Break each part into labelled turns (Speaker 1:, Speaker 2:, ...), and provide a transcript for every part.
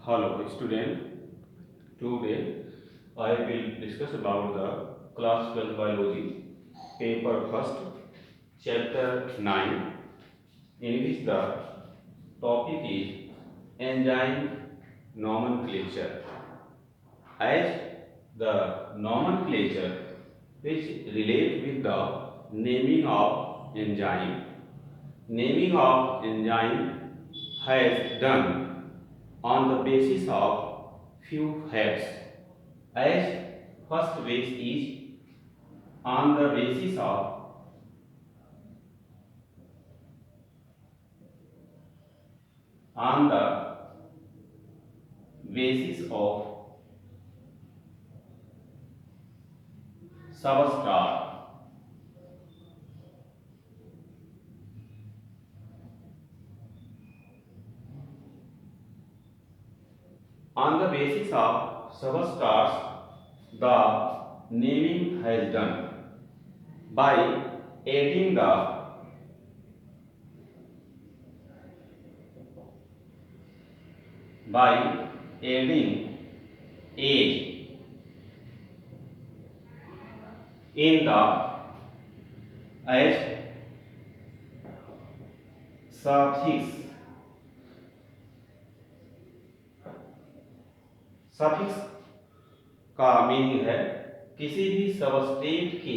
Speaker 1: Hello student, today I will discuss about the class 12 biology paper first chapter 9 in which the topic is enzyme nomenclature. As the nomenclature which relate with the naming of enzyme, naming of enzyme has done on the basis of few facts. As first base is on the basis of on the basis of substrat, on the basis of substrats the naming has done by adding the by adding age in the as suffix. Suffix का meaning है किसी भी substrate के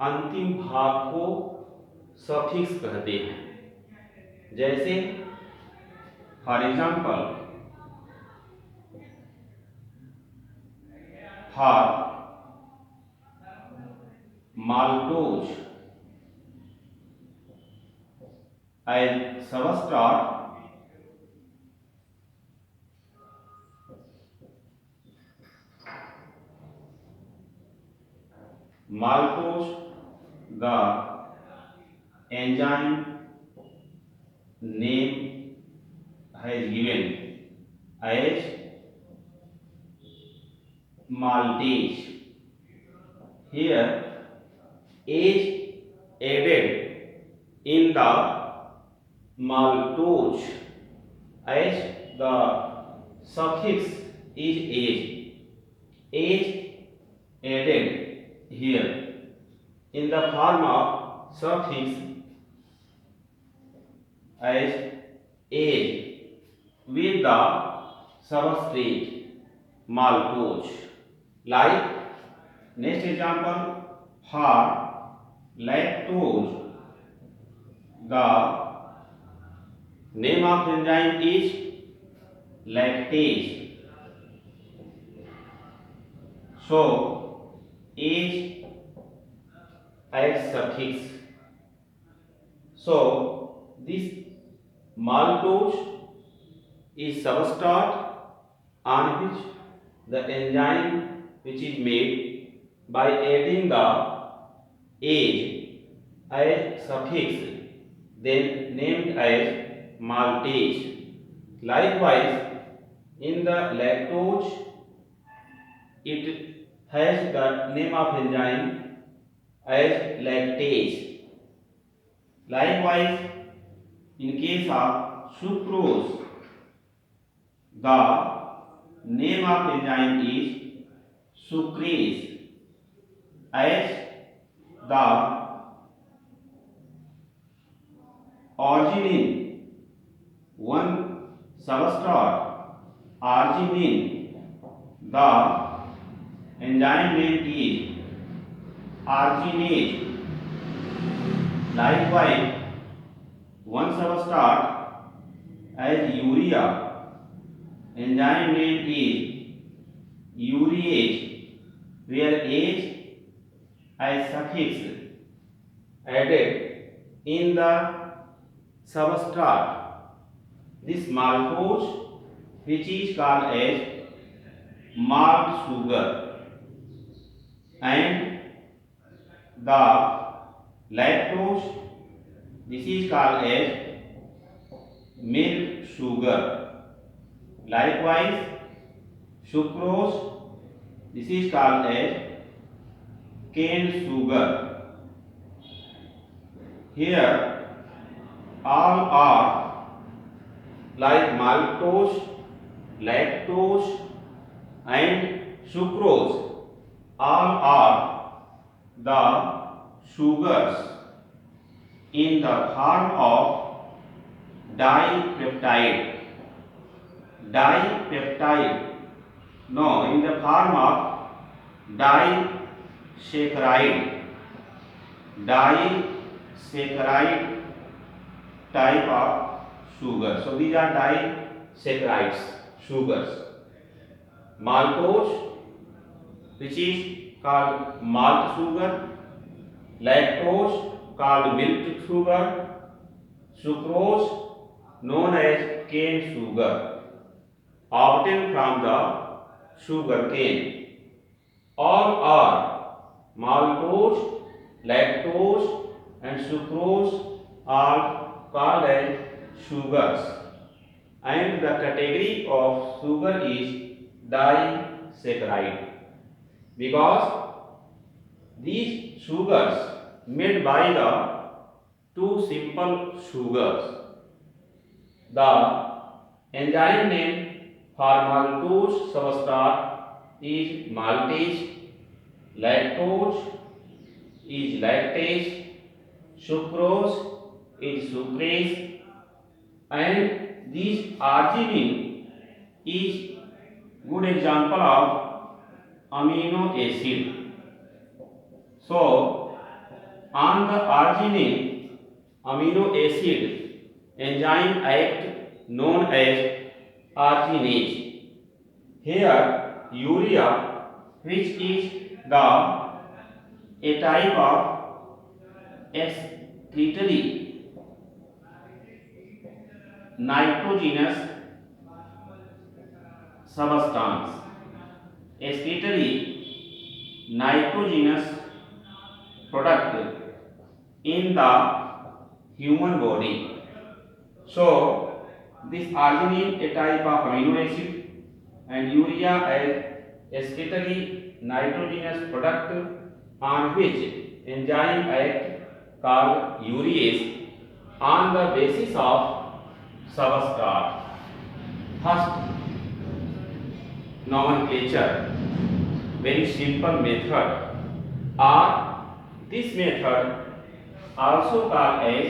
Speaker 1: अंतिम भाग को suffix कहते हैं। जैसे for example for maltose as substrate maltose the enzyme name has given as maltase. Here age added in the maltose as the suffix is age. Age added here in the form of suffix as age with the substrate maltose. Like next example, for lactose the name of enzyme is lactase. So age as suffix. So this maltose is substrate on which the enzyme which is made by adding the age as suffix, then named as maltase. Likewise, in the lactose, it has the name of enzyme as lactase. Likewise, in case of sucrose, the name of enzyme is sucrase as the arginine, one substrate arginine, the enzyme name is arginase. Likewise, one substrate as urea, enzyme name is urease, where age as suffix added in the substrate. This maltose, which is called as malt sugar, and the lactose, this is called as milk sugar. Likewise, sucrose, this is called as cane sugar. Here all are like maltose lactose, and sucrose all are the sugars in the form of dipeptide. Dipeptide. No, in the form of disaccharide. Disaccharide type of sugar. So these are disaccharides, sugars. Maltose, which is called malt sugar. Lactose, called milk sugar. Sucrose, known as cane sugar, obtained from the sugar cane. All are maltose, lactose, and sucrose are called as sugars, and the category of sugar is disaccharide because these sugars made by the two simple sugars. The enzyme name for maltose substrate is maltase, lactose is lactase, sucrose is sucrase, and this arginine is good example of amino acid. So on the arginine amino acid enzyme act known as arginase. Here urea, which is a type of excretory nitrogenous substance. Excretory nitrogenous product in the human body. So this arginine a type of amino acid and urea as excretory nitrogenous product on which enzyme act called urease on the basis of substrate. First nomenclature, very simple method, or this method also called as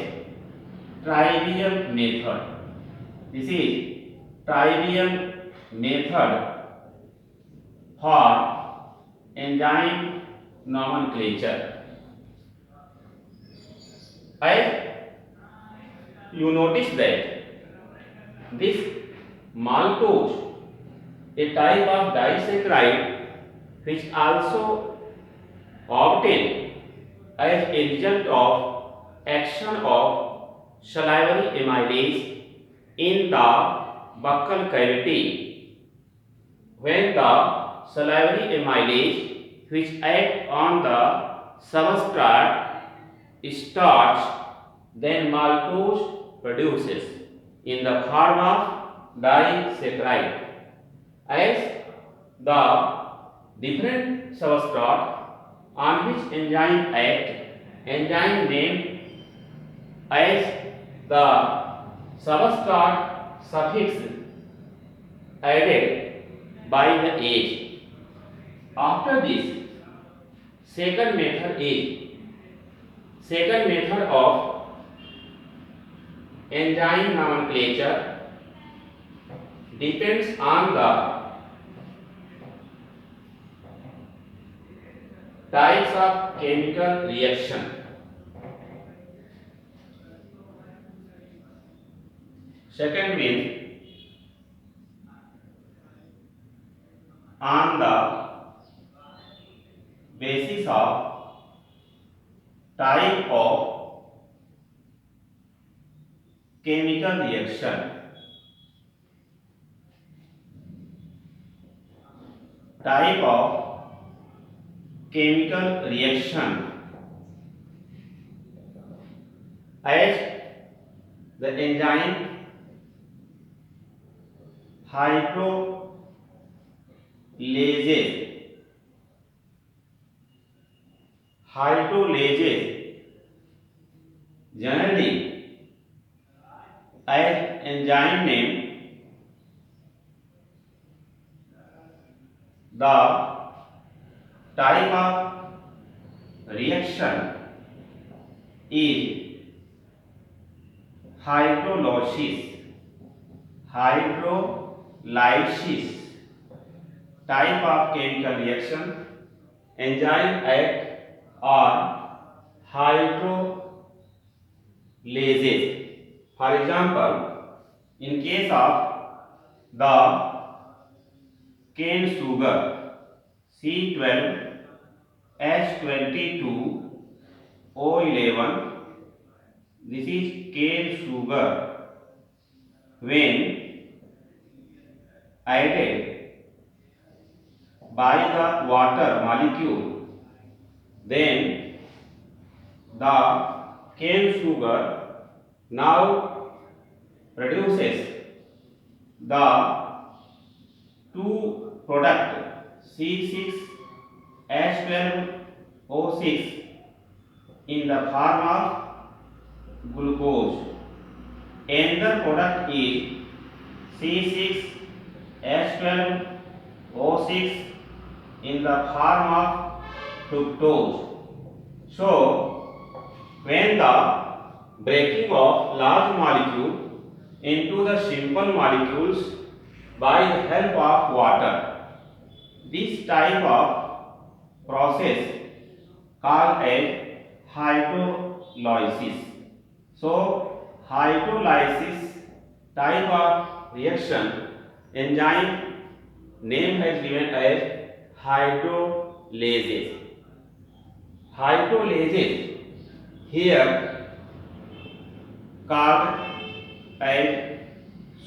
Speaker 1: trivial method. This is trivial method for enzyme nomenclature. As you notice that this maltose, a type of disaccharide which also obtained as a result of action of salivary amylase in the buccal cavity. When the salivary amylase which act on the substrate starts, then maltose produces in the form of disaccharide. As the different substrate on which enzyme act, enzyme name as the substrate suffix added by the age. After this, second method of enzyme nomenclature depends on the types of chemical reaction. Second means on the basis of type of chemical reaction. Type of chemical reaction. As the enzyme hydrolases generally as enzyme name The type of reaction is hydrolysis. Hydrolysis type of chemical reaction. Enzyme act on hydrolases. For example, in case of the cane sugar C12H22O11, this is cane sugar. When added by the water molecule, then the cane sugar now produces the two product C6H12O6 in the form of glucose. Another product is C6H12O6 in the form of fructose. So, when the breaking of large molecule into the simple molecules by the help of water, this type of process called as hydrolysis. So, hydrolysis type of reaction, enzyme name has given as hydrolases. Hydrolases here called as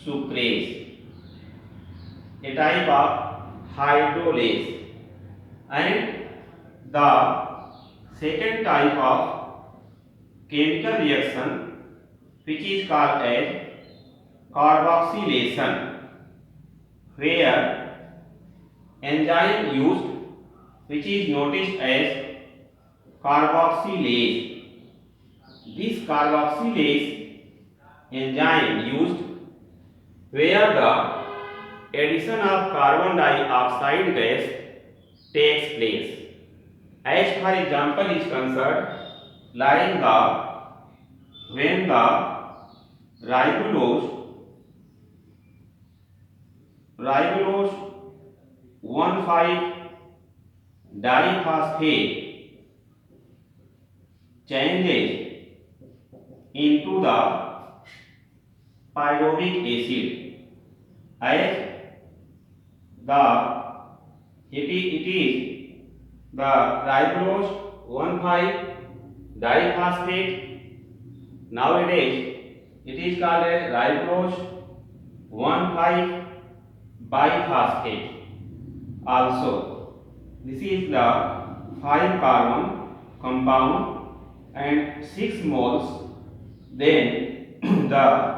Speaker 1: sucrase, a type of hydrolase. And the second type of chemical reaction, which is called as carboxylation, where enzyme used, which is noticed as carboxylase. This carboxylase enzyme used where the addition of carbon dioxide gas takes place. As for example is concerned, like when the ribulose 1,5-diphosphate changes into the pyruvic acid, as it is the ribulose 1,5-diphosphate. Nowadays it is called as ribulose 1,5-biphosphate. Also, this is the 5 carbon compound and 6 moles. Then the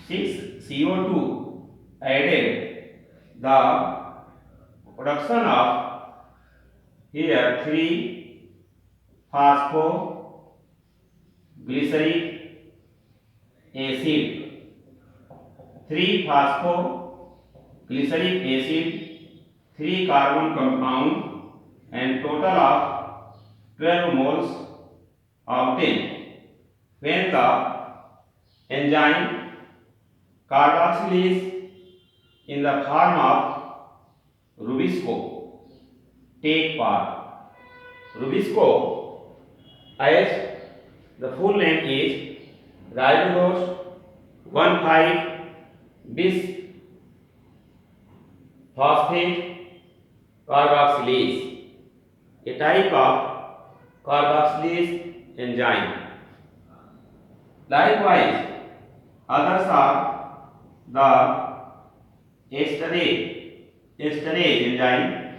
Speaker 1: 6 CO2 added, the production of here 3 phosphoglyceric acid, 3 phosphoglyceric acid, 3 carbon compound and total of 12 moles obtained when the enzyme carboxylase in the form of Rubisco take part. Rubisco, as the full name is ribulose 1,5-bisphosphate carboxylase, a type of carboxylase enzyme. Likewise, others are the esterase enzyme,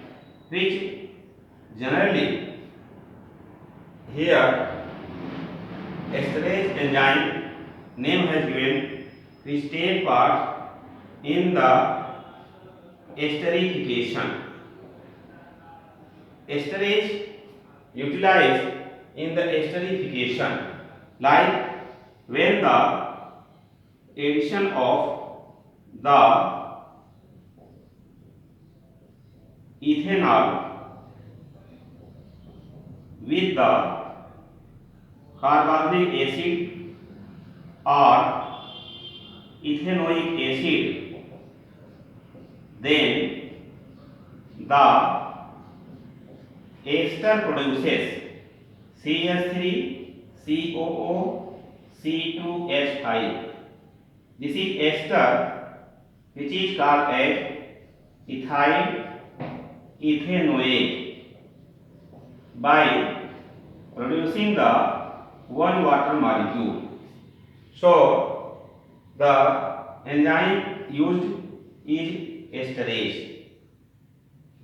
Speaker 1: which generally here esterase enzyme name has given, which take part in the esterification. Esterase utilized in the esterification, like when the addition of the ethanol with the carbonic acid or ethanoic acid, then the ester produces CH3COO C2H5. This is ester which is called as ethyl ethanoate by producing the one water molecule. So the enzyme used is esterase.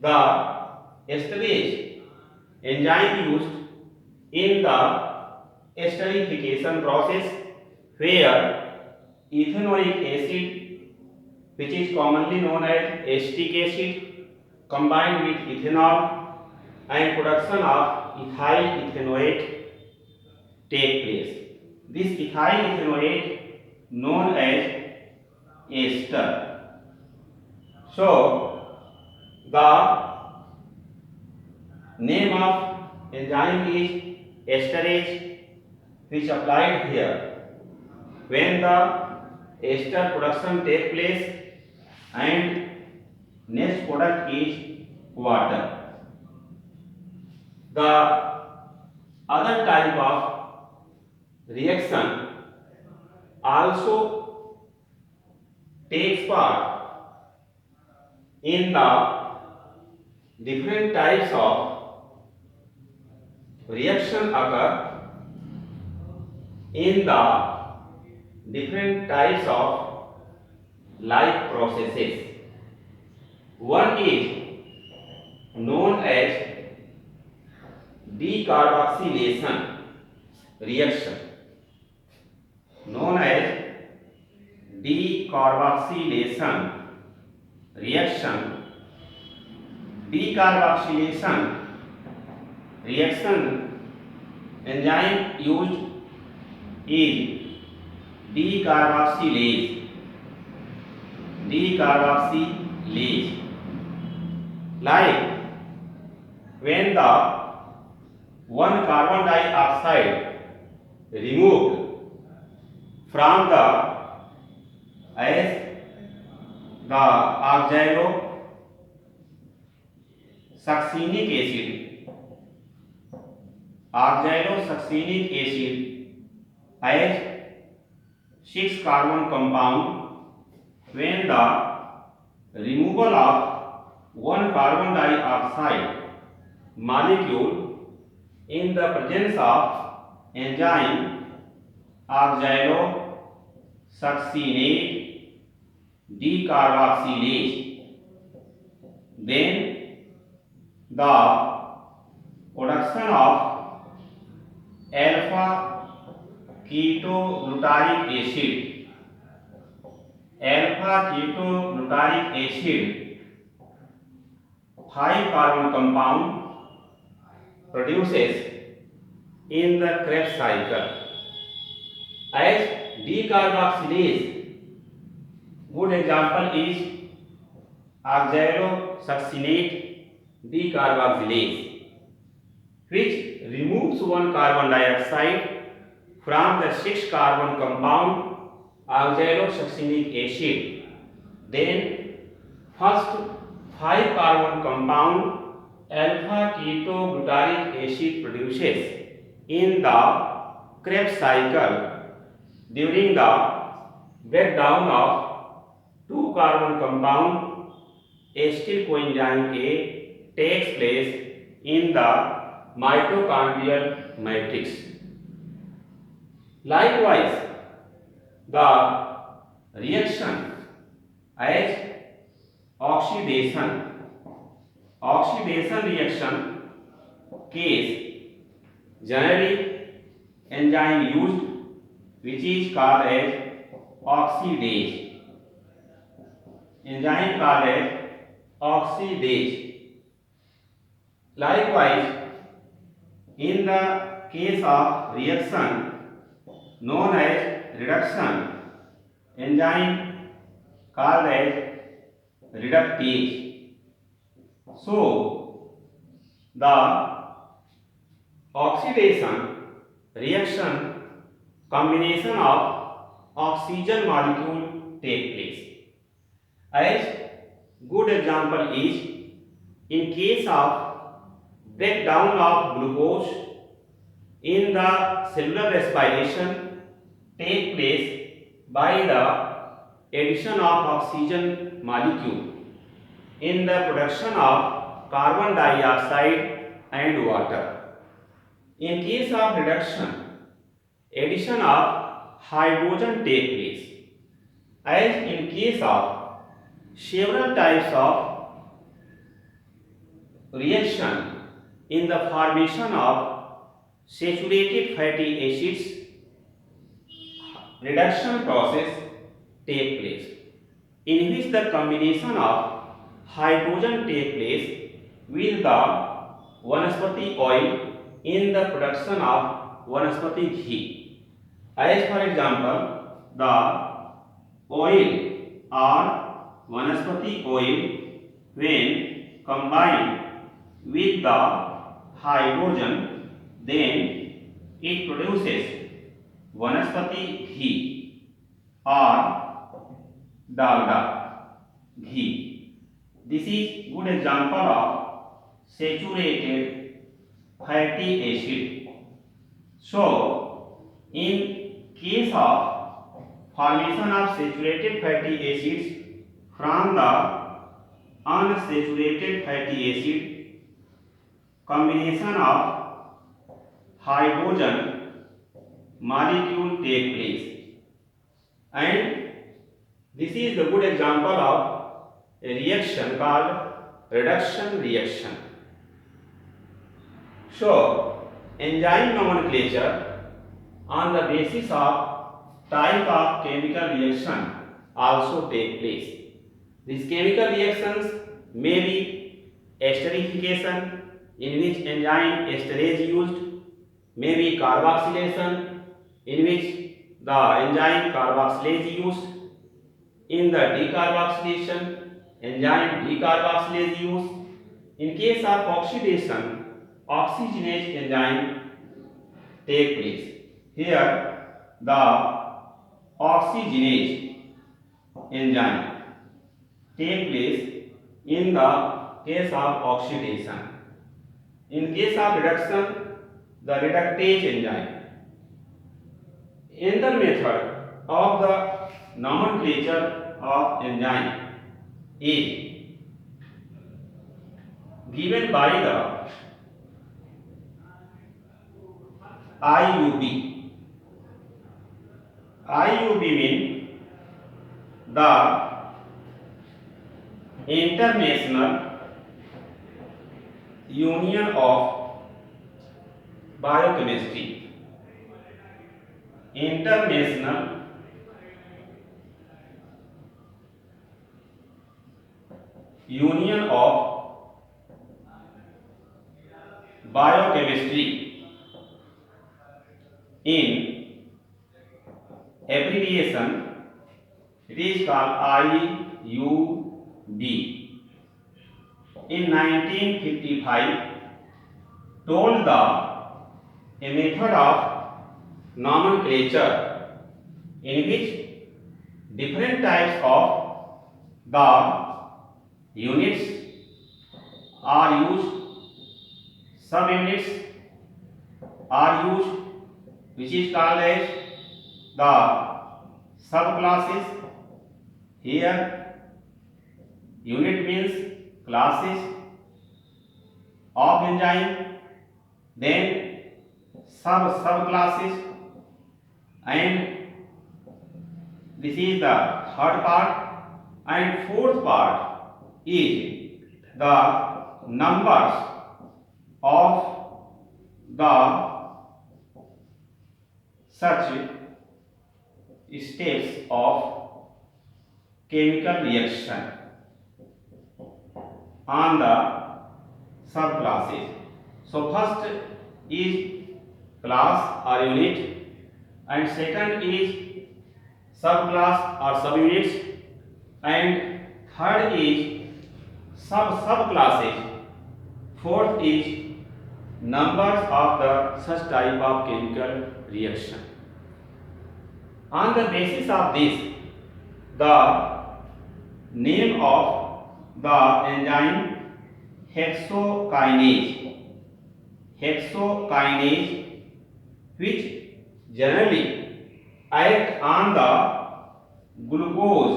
Speaker 1: The esterase enzyme used in the esterification process, where ethanoic acid, which is commonly known as acetic acid, combined with ethanol and production of ethyl ethanoate take place. This ethyl ethanoate known as ester. So the name of enzyme is esterase, which applied here when the ester production take place, and next product is water. The other type of reaction also takes part in the different types of reaction occur in the different types of life processes. One is known as decarboxylation reaction. Known as decarboxylation reaction. Decarboxylation reaction enzyme used is decarboxylase. Decarboxylase. Like when the one carbon dioxide removed from the as the oxalosuccinic acid. Oxalosuccinic acid has 6 carbon compound. When the removal of one carbon dioxide molecule in the presence of enzyme oxalosuccinate decarboxylase, then the production of alpha ketoglutaric acid. Alpha ketoglutaric acid 5 carbon compound produces in the Krebs cycle. As decarboxylase, good example is oxalosuccinate decarboxylase, which removes one carbon dioxide from the 6 carbon compound oxalosuccinic acid. Then first 5 carbon compound alpha ketoglutaric acid produces in the Krebs cycle. During the breakdown of 2 carbon compound, acetyl coenzyme A takes place in the mitochondrial matrix. Likewise, the reaction as oxidation reaction case, generally enzyme used which is called as oxidase. Enzyme called as oxidase. Likewise, in the case of reaction known as reduction, enzyme called as reductase. So the oxidation reaction combination of oxygen molecule take place. As good example is in case of breakdown of glucose in the cellular respiration take place by the addition of oxygen molecule in the production of carbon dioxide and water. In case of reduction, addition of hydrogen take place. As in case of several types of reaction in the formation of saturated fatty acids, reduction process take place, in which the combination of hydrogen take place with the vanaspati oil in the production of vanaspati ghee. As for example, the oil or vanaspati oil when combined with the hydrogen, then it produces vanaspati ghee or dalda ghee. This is good example of saturated fatty acid. So, in case of formation of saturated fatty acids from the unsaturated fatty acid, combination of hydrogen molecule take place, and this is the good example of a reaction called reduction reaction. So, enzyme nomenclature on the basis of type of chemical reaction also take place. These chemical reactions may be esterification, in which enzyme esterase used, may be carboxylation, in which the enzyme carboxylase used, in the decarboxylation, enzyme decarboxylase used. In case of oxidation, oxygenase enzyme take place. Here the oxygenase enzyme take place in the case of oxidation. In case of reduction, the reductase enzyme. Another method of the nomenclature of enzyme is given by the IUB. IUB means the International Union of Biochemistry. International Union of Biochemistry, in abbreviation it is called IUB. In 1955 told a method of nomenclature in which different types of the units are used, subunits are used, which is called as the subclasses. Here unit means classes of enzyme, then subclasses, and this is the third part, and fourth part is the numbers of the such steps of chemical reaction on the subclasses. So first is class or unit, and second is subclass or subunits, and third is subclasses. Fourth is numbers of the such type of chemical reaction. On the basis of this, the name of the enzyme hexokinase, which generally act on the glucose,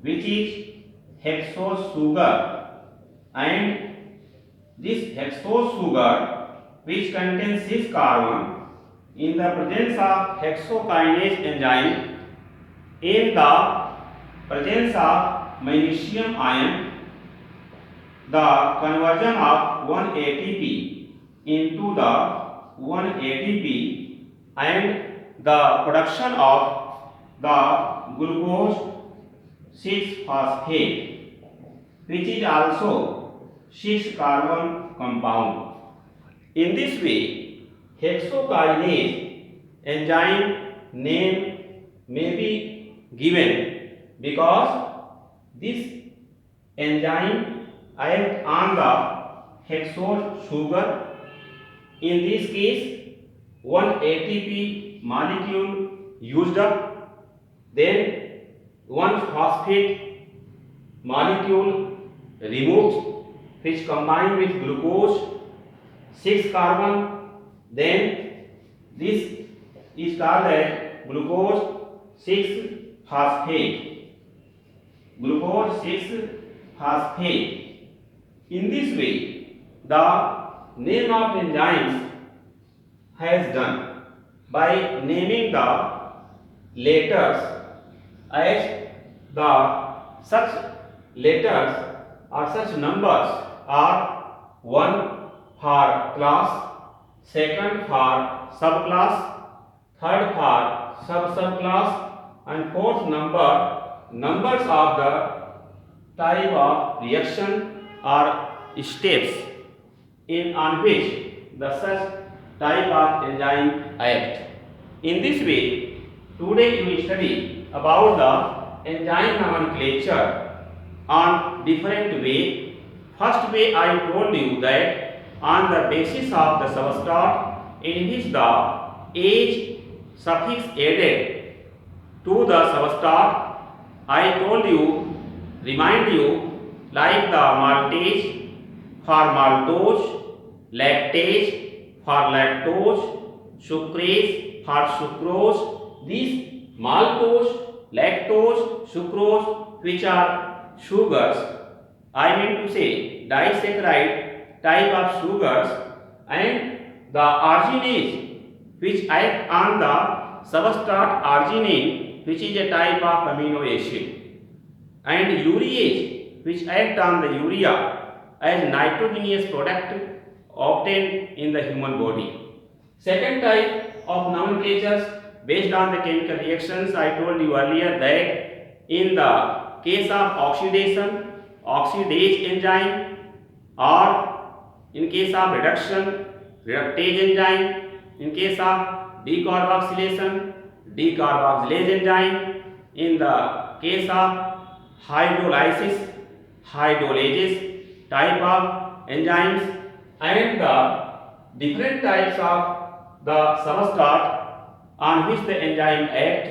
Speaker 1: which is hexose sugar, and this hexose sugar, which contains 6 carbon, in the presence of hexokinase enzyme, in the presence of magnesium ion, the conversion of 1 ATP into the 1 ATP and the production of the glucose 6-phosphate, which is also 6 carbon compound. In this way, hexokinase enzyme name may be given because this enzyme acts on the hexose sugar. In this case, 1 ATP molecule used up, then 1 phosphate molecule removed, which combined with glucose 6 carbon, then this is called as glucose 6-phosphate. Glucose 6-phosphate. In this way, the name of enzymes has done by naming the letters as the such letters or such numbers are 1 for class, 2nd for subclass, 3rd for subclass, and 4th numbers of the type of reaction or steps on which the such type of enzyme act. In this way, today we will study about the enzyme nomenclature on different way. First way, I told you that on the basis of the substrat in which the age suffix added to the substrat, I told you, remind you, like the maltase for maltose, lactase for lactose, sucrase for sucrose. These maltose, lactose, sucrose, which are sugars, I mean to say disaccharide type of sugars, and the arginase, which act on the substrat arginine, which is a type of amino acid, and urease, which act on the urea as nitrogenous product obtained in the human body. Second type of nomenclatures based on the chemical reactions, I told you earlier that in the case of oxidation, oxidase enzyme, or in case of reduction, reductase enzyme, in case of decarboxylation, decarboxylase enzyme, in the case of hydrolysis, hydrolases type of enzymes, and the different types of the substrat on which the enzyme act,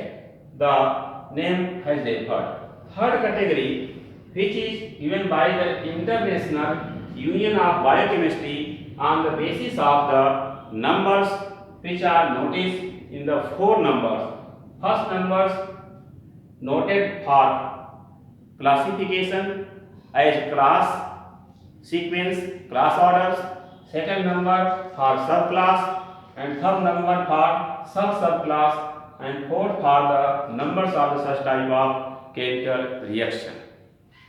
Speaker 1: the name has differed. Third category, which is given by the International Union of Biochemistry on the basis of the numbers which are noticed in the 4 numbers. First numbers noted for classification as class, sequence, class orders. Second number for subclass, and third number for subclass, and fourth for the numbers of the such type of chemical reaction.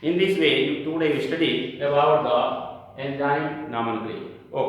Speaker 1: In this way, today we study about the enzyme nomenclature.